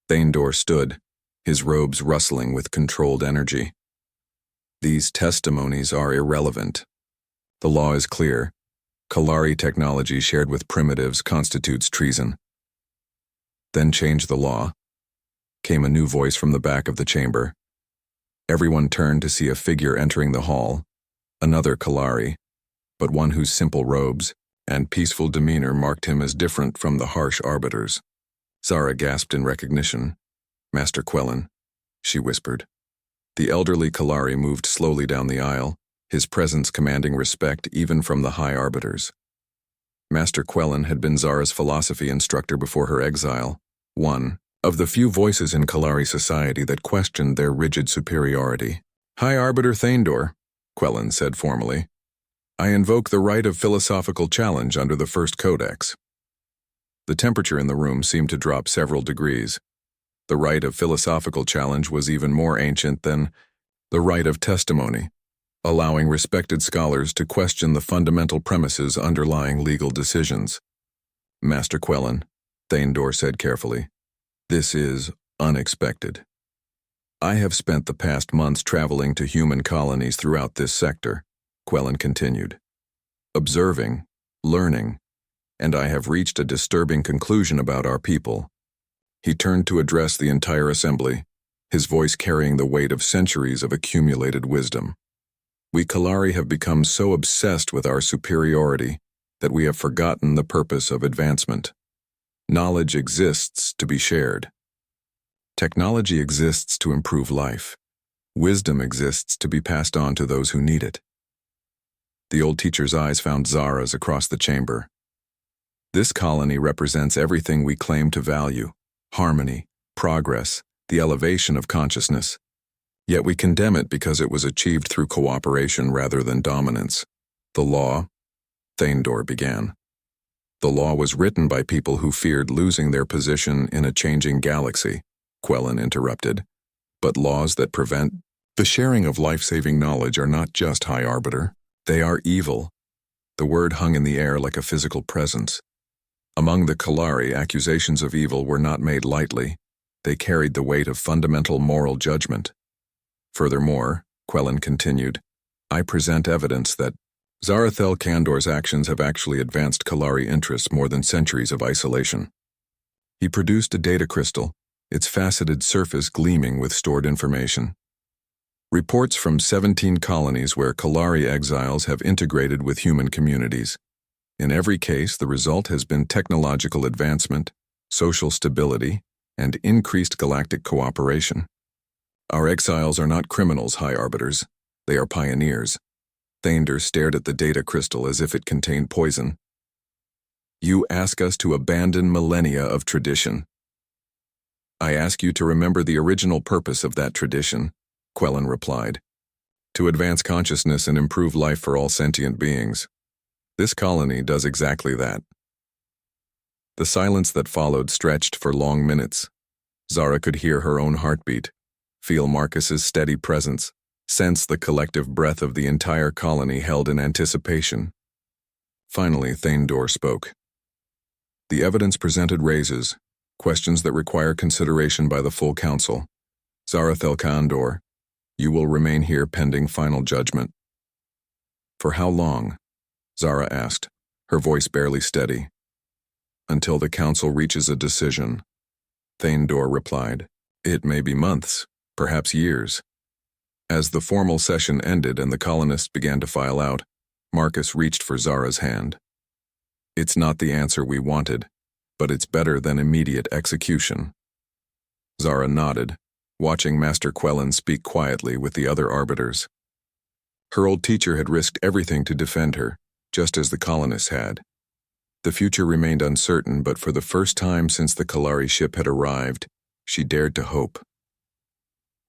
Thaindor stood, his robes rustling with controlled energy. These testimonies are irrelevant. The law is clear. Kalari technology shared with primitives constitutes treason. Then change the law. Came a new voice from the back of the chamber. Everyone turned to see a figure entering the hall, another Kalari, but one whose simple robes and peaceful demeanor marked him as different from the harsh arbiters. Zara gasped in recognition. "Master Quellen," she whispered. The elderly Kalari moved slowly down the aisle, his presence commanding respect even from the high arbiters. Master Quellen had been Zara's philosophy instructor before her exile, one of the few voices in Kalari society that questioned their rigid superiority. "High Arbiter Thaindor," Quellen said formally, "I invoke the right of philosophical challenge under the First Codex." The temperature in the room seemed to drop several degrees. The right of philosophical challenge was even more ancient than the right of testimony, allowing respected scholars to question the fundamental premises underlying legal decisions. "Master Quellen," Thaindor said carefully, "this is unexpected. I have spent the past months traveling to human colonies throughout this sector," Quellen continued, "observing, learning, and I have reached a disturbing conclusion about our people." He turned to address the entire assembly, his voice carrying the weight of centuries of accumulated wisdom. "We Kalari have become so obsessed with our superiority that we have forgotten the purpose of advancement. Knowledge exists to be shared. Technology exists to improve life. Wisdom exists to be passed on to those who need it." The old teacher's eyes found Zara's across the chamber. "This colony represents everything we claim to value: harmony, progress, the elevation of consciousness. Yet we condemn it because it was achieved through cooperation rather than dominance. The law," Thaindor began. "The law was written by people who feared losing their position in a changing galaxy," Quellen interrupted. "But laws that prevent the sharing of life-saving knowledge are not just High Arbiter. They are evil." The word hung in the air like a physical presence. Among the Kalari, accusations of evil were not made lightly. They carried the weight of fundamental moral judgment. "Furthermore," Quellen continued, "I present evidence that Zarathel Kandor's actions have actually advanced Kalari interests more than centuries of isolation." He produced a data crystal, its faceted surface gleaming with stored information. Reports from 17 colonies where Kalari exiles have integrated with human communities. In every case, the result has been technological advancement, social stability, and increased galactic cooperation. "Our exiles are not criminals, High Arbiters. They are pioneers." Thaindor stared at the data crystal as if it contained poison. "You ask us to abandon millennia of tradition. I ask you to remember the original purpose of that tradition," Quellen replied. "To advance consciousness and improve life for all sentient beings. This colony does exactly that." The silence that followed stretched for long minutes. Zara could hear her own heartbeat, feel Marcus's steady presence, sense the collective breath of the entire colony held in anticipation. Finally, Thaindor spoke. "The evidence presented raises questions that require consideration by the full council. Zarathel Kandor, you will remain here pending final judgment." "For how long?" Zara asked, her voice barely steady. "Until the council reaches a decision," Thaindor replied. "It may be months, perhaps years." As the formal session ended and the colonists began to file out, Marcus reached for Zara's hand. "It's not the answer we wanted, but it's better than immediate execution." Zara nodded, watching Master Quellen speak quietly with the other arbiters. Her old teacher had risked everything to defend her, just as the colonists had. The future remained uncertain, but for the first time since the Kalari ship had arrived, she dared to hope.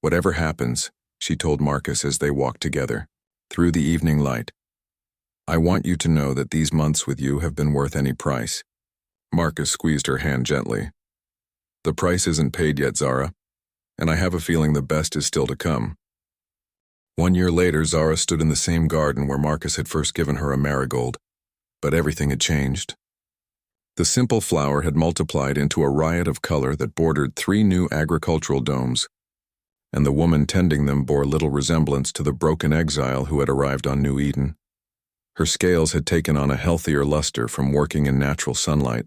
"Whatever happens," she told Marcus as they walked together, through the evening light, "I want you to know that these months with you have been worth any price." Marcus squeezed her hand gently. The price isn't paid yet, Zara, and I have a feeling the best is still to come. 1 year later, Zara stood in the same garden where Marcus had first given her a marigold, but everything had changed. The simple flower had multiplied into a riot of color that bordered 3 new agricultural domes, and the woman tending them bore little resemblance to the broken exile who had arrived on New Eden. Her scales had taken on a healthier luster from working in natural sunlight,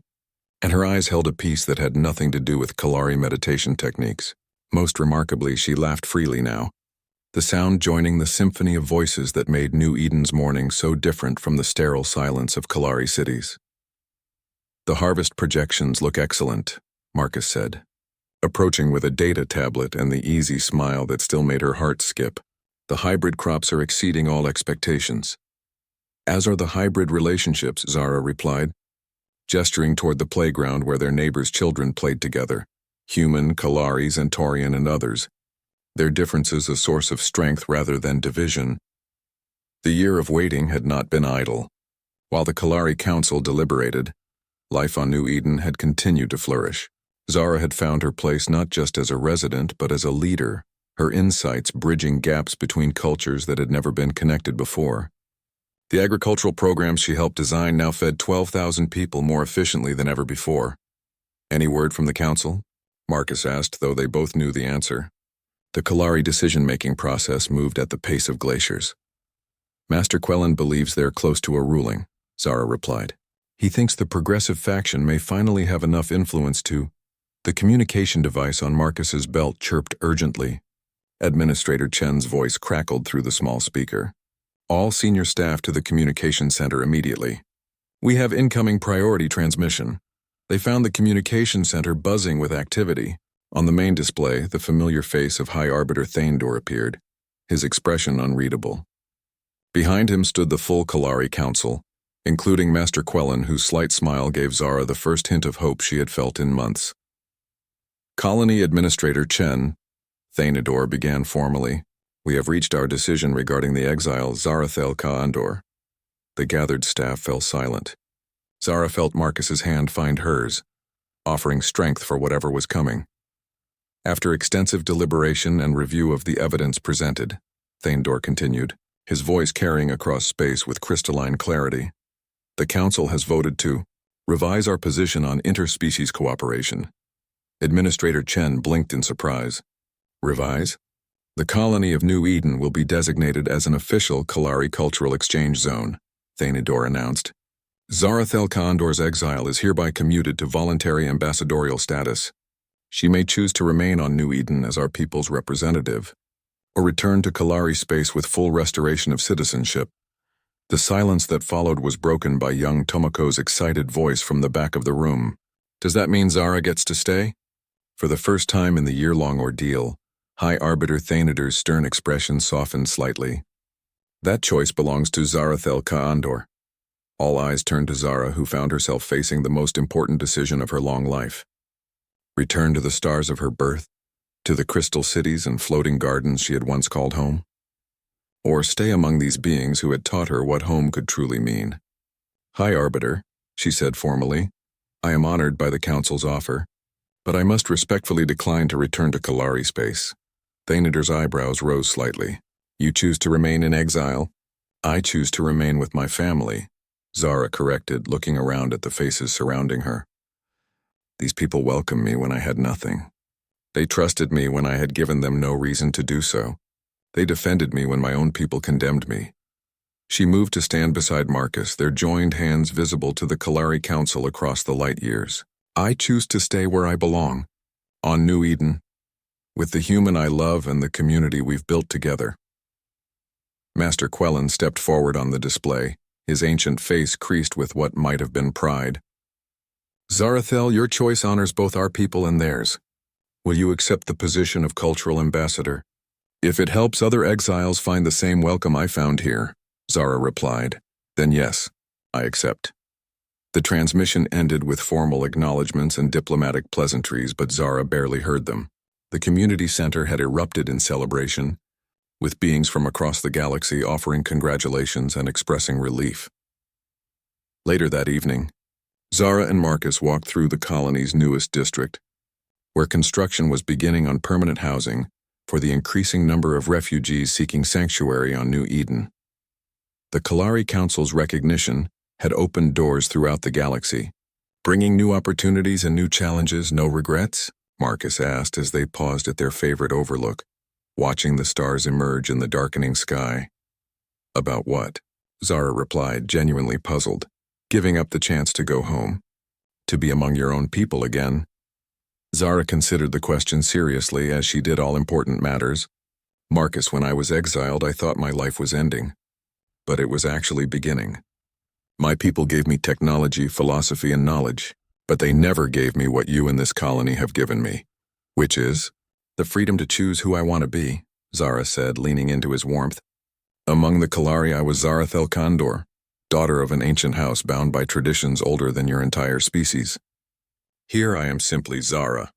and her eyes held a peace that had nothing to do with Kalari meditation techniques. Most remarkably, she laughed freely now, the sound joining the symphony of voices that made New Eden's morning so different from the sterile silence of Kalari cities. "The harvest projections look excellent," Marcus said, approaching with a data tablet and the easy smile that still made her heart skip. "The hybrid crops are exceeding all expectations." "As are the hybrid relationships," Zara replied, gesturing toward the playground where their neighbors' children played together, human, Kalari, Centaurian, and others, their differences a source of strength rather than division. The year of waiting had not been idle. While the Kalari Council deliberated, life on New Eden had continued to flourish. Zara had found her place not just as a resident but as a leader, her insights bridging gaps between cultures that had never been connected before. The agricultural programs she helped design now fed 12,000 people more efficiently than ever before. "Any word from the council?" Marcus asked, though they both knew the answer. The Kalari decision-making process moved at the pace of glaciers. "Master Quellen believes they're close to a ruling," Zara replied. "He thinks the progressive faction may finally have enough influence to—" The communication device on Marcus's belt chirped urgently. Administrator Chen's voice crackled through the small speaker. "All senior staff to the communication center immediately. We have incoming priority transmission." They found the communication center buzzing with activity. On the main display, the familiar face of High Arbiter Thaindor appeared, his expression unreadable. Behind him stood the full Kalari Council, including Master Quellen, whose slight smile gave Zara the first hint of hope she had felt in months. "Colony Administrator Chen," Thaindor began formally, "we have reached our decision regarding the exile Zarathel Ka-Andor." The gathered staff fell silent. Zara felt Marcus's hand find hers, offering strength for whatever was coming. "After extensive deliberation and review of the evidence presented," Thaindor continued, his voice carrying across space with crystalline clarity, "the Council has voted to revise our position on interspecies cooperation." Administrator Chen blinked in surprise. "Revise? The colony of New Eden will be designated as an official Kalari cultural exchange zone," Thaindor announced. "Zarathel Ka-Andor's exile is hereby commuted to voluntary ambassadorial status. She may choose to remain on New Eden as our people's representative, or return to Kalari space with full restoration of citizenship." The silence that followed was broken by young Tomoko's excited voice from the back of the room. "Does that mean Zara gets to stay?" For the first time in the year-long ordeal, High Arbiter Thaindor's stern expression softened slightly. "That choice belongs to Zarathel Ka-Andor." All eyes turned to Zara, who found herself facing the most important decision of her long life. Return to the stars of her birth, to the crystal cities and floating gardens she had once called home? Or stay among these beings who had taught her what home could truly mean? "High Arbiter," she said formally, "I am honored by the Council's offer, but I must respectfully decline to return to Kalari space." Thaindor's eyebrows rose slightly. "You choose to remain in exile?" "I choose to remain with my family," Zara corrected, looking around at the faces surrounding her. "These people welcomed me when I had nothing. They trusted me when I had given them no reason to do so. They defended me when my own people condemned me." She moved to stand beside Marcus, their joined hands visible to the Kalari Council across the light years. "I choose to stay where I belong, on New Eden, with the human I love and the community we've built together." Master Quellen stepped forward on the display, his ancient face creased with what might have been pride. "Zarathel, your choice honors both our people and theirs. Will you accept the position of cultural ambassador?" "If it helps other exiles find the same welcome I found here," Zara replied, "then yes, I accept." The transmission ended with formal acknowledgments and diplomatic pleasantries, but Zara barely heard them. The community center had erupted in celebration, with beings from across the galaxy offering congratulations and expressing relief. Later that evening, Zara and Marcus walked through the colony's newest district. where construction was beginning on permanent housing for the increasing number of refugees seeking sanctuary on New Eden. The Kalari Council's recognition had opened doors throughout the galaxy, bringing new opportunities and new challenges. No regrets? Marcus asked as they paused at their favorite overlook, watching the stars emerge in the darkening sky. About what? Zara replied, genuinely puzzled. Giving up the chance to go home. To be among your own people again. Zara considered the question seriously, as she did all important matters. Marcus, when I was exiled, I thought my life was ending. But it was actually beginning. My people gave me technology, philosophy, and knowledge, but they never gave me what you in this colony have given me, which is the freedom to choose who I want to be, Zara said, leaning into his warmth. Among the Kalari, I was Zarathel Condor, daughter of an ancient house bound by traditions older than your entire species. Here I am simply Zara,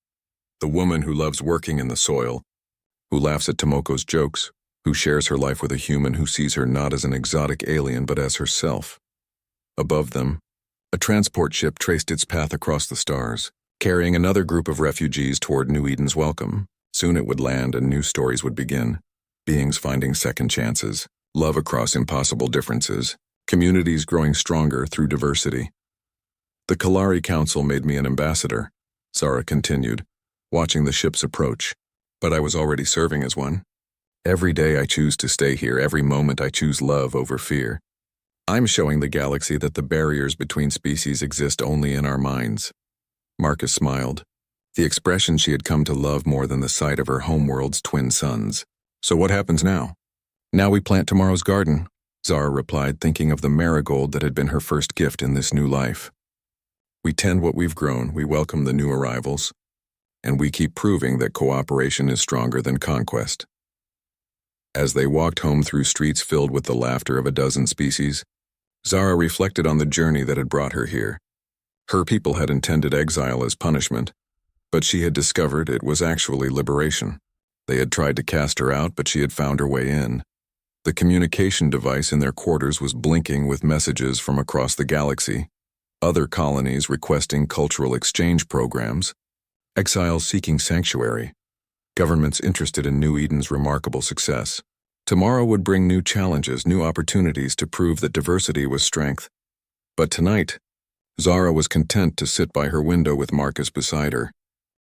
the woman who loves working in the soil, who laughs at Tomoko's jokes, who shares her life with a human who sees her not as an exotic alien but as herself. Above them, a transport ship traced its path across the stars, carrying another group of refugees toward New Eden's welcome. Soon it would land and new stories would begin. Beings finding second chances, love across impossible differences, communities growing stronger through diversity. The Kalari Council made me an ambassador, Zara continued, watching the ships approach, but I was already serving as one. Every day I choose to stay here, every moment I choose love over fear. I'm showing the galaxy that the barriers between species exist only in our minds. Marcus smiled, the expression she had come to love more than the sight of her homeworld's twin sons. So what happens now? Now we plant tomorrow's garden, Zara replied, thinking of the marigold that had been her first gift in this new life. We tend what we've grown, we welcome the new arrivals, and we keep proving that cooperation is stronger than conquest. As they walked home through streets filled with the laughter of a dozen species, Zara reflected on the journey that had brought her here. Her people had intended exile as punishment, but she had discovered it was actually liberation. They had tried to cast her out, but she had found her way in. The communication device in their quarters was blinking with messages from across the galaxy, other colonies requesting cultural exchange programs, exiles seeking sanctuary, governments interested in New Eden's remarkable success. Tomorrow would bring new challenges, new opportunities to prove that diversity was strength. But tonight, Zara was content to sit by her window with Marcus beside her,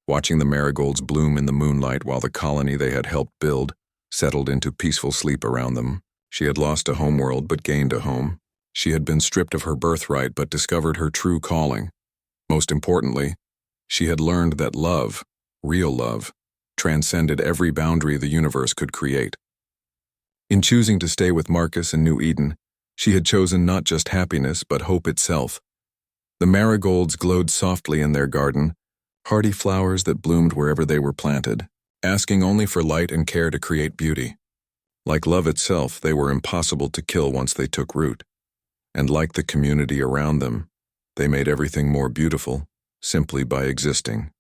watching the marigolds bloom in the moonlight while the colony they had helped build settled into peaceful sleep around them. She had lost a homeworld but gained a home. She had been stripped of her birthright but discovered her true calling. Most importantly, she had learned that love, real love, transcended every boundary the universe could create. In choosing to stay with Marcus in New Eden, she had chosen not just happiness but hope itself. The marigolds glowed softly in their garden, hardy flowers that bloomed wherever they were planted, asking only for light and care to create beauty. Like love itself, they were impossible to kill once they took root. And like the community around them, they made everything more beautiful simply by existing.